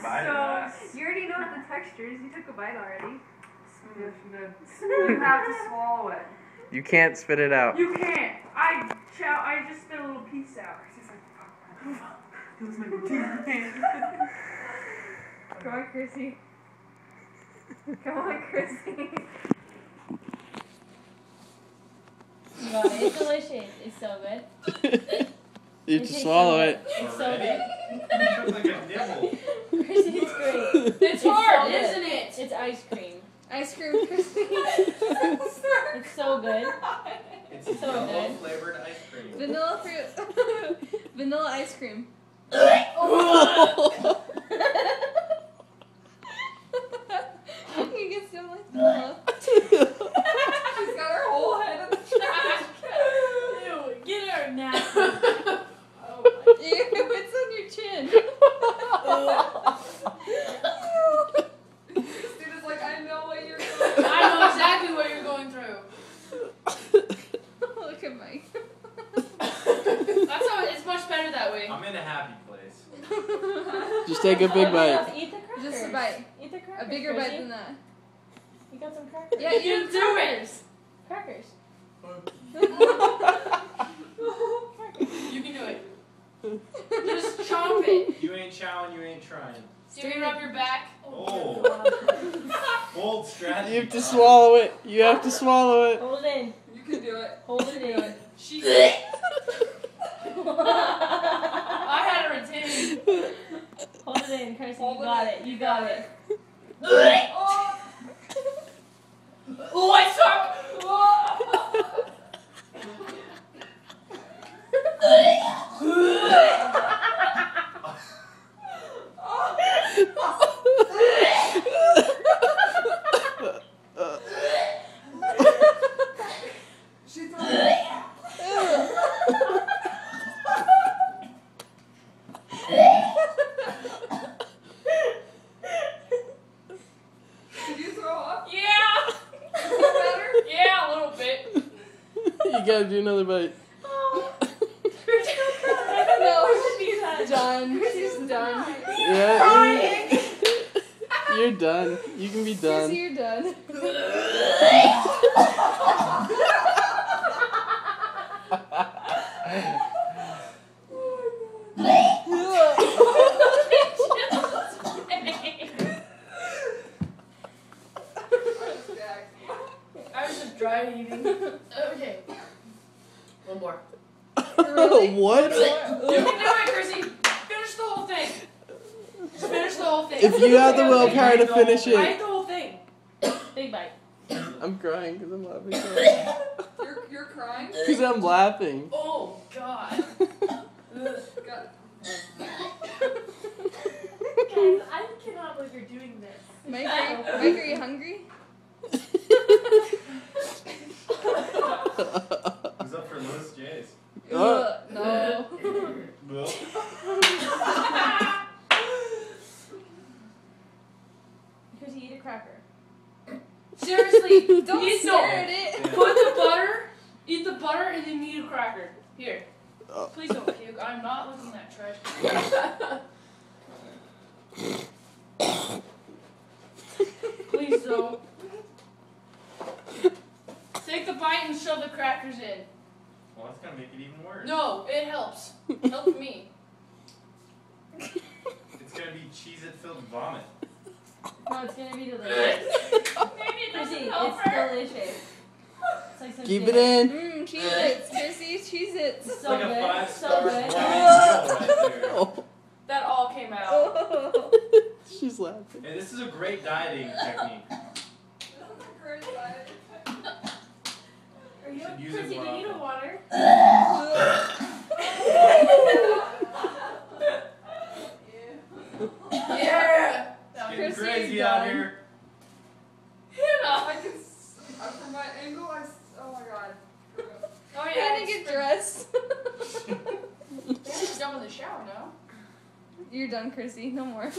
That's so. You already know the textures. You took a bite already. Yes, you did. You have to swallow it. You can't spit it out. You can't. I just spit a little piece out. He's like, fuck. He was making teeth. Come on, Chrissy. Come on, Chrissy. No, it's delicious. It's so good. You have to swallow it. It's so good. Like a nibble. Chrissy, it's great. It's hard, so isn't it? It's ice cream. Ice cream, Chrissy. It's so good. It's So yellow good. flavored ice cream. Vanilla fruit. Vanilla ice cream. You get so much vanilla. She's got her whole head in the trash can. Ew, get her now. Ew, it's on your chin. Christina's like, I know what you're going I know exactly what you're going through. Look at Mike. That's how it's much better that way. I'm in a happy place. Just take a big bite. Eat the crackers. Just a bite. Eat the crackers. A bigger bite Chrissy. than that. You got some crackers. Yeah, You eat can the do it. Crackers. You can do it. Just chomp it. You ain't chowing, you ain't trying. Give me rub your back. Oh. Bold strategy. You have to swallow it. You have to swallow it. Hold it in. You can do it. Hold it in. She. I had her retained. Hold it in, Chrissy. Hold You got it it. You got it. Oh, I suck. She's like, did you throw up? Yeah. Better? Yeah, a little bit. You gotta do another bite. No, done. She's done. Yeah. You're done. You can be Chrissy, done. you're done. I was just dry eating. Okay. One more. What? You can do it, Chrissy. Finish the whole thing. Just finish the whole thing. If you have the willpower to finish I it. ate the whole thing. Big bite. I'm crying because I'm laughing. You're crying? Because I'm laughing. Oh, God. God. Guys, I cannot believe you're doing this. Mike, are you hungry? Who's up for Louis J's? Oh. No. Bill. Chrissy, eat a cracker. Seriously, Don't eat stare at it. Put the butter, eat the butter, and then eat a cracker. Here. Oh. Please don't puke. I'm not looking at trash. Please don't. Take the bite and shove the crackers in. Well, that's gonna make it even worse. No, it helps. Help me. It's gonna be Cheez-It filled vomit. No, it's gonna be delicious. Maybe it Chrissy, doesn't help it's her. delicious. It's like some Keep shit. it in. Cheez-Its. Chrissy, Cheez-Its. It's It's so like a good. 5-star So good. wine right there. Oh, That all came out. Oh. she's laughing. Hey, this is a great dieting technique. Are you should use it Chrissy, more do you need a often. water? Yeah. It's getting Chrissy, crazy you're out done. here. I can from my angle, oh my god. Oh yeah. Trying to get dressed. She's done with the shower now. You're done, Chrissy. No more.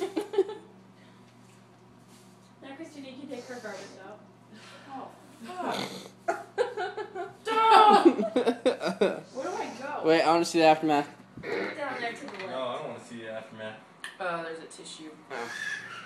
Now, Christy, you can take her garbage out. Oh, fuck. Don't! Where do I go? Wait, I want to see the aftermath. Down there to the left. No, I don't want to see the aftermath. There's a tissue. Oh.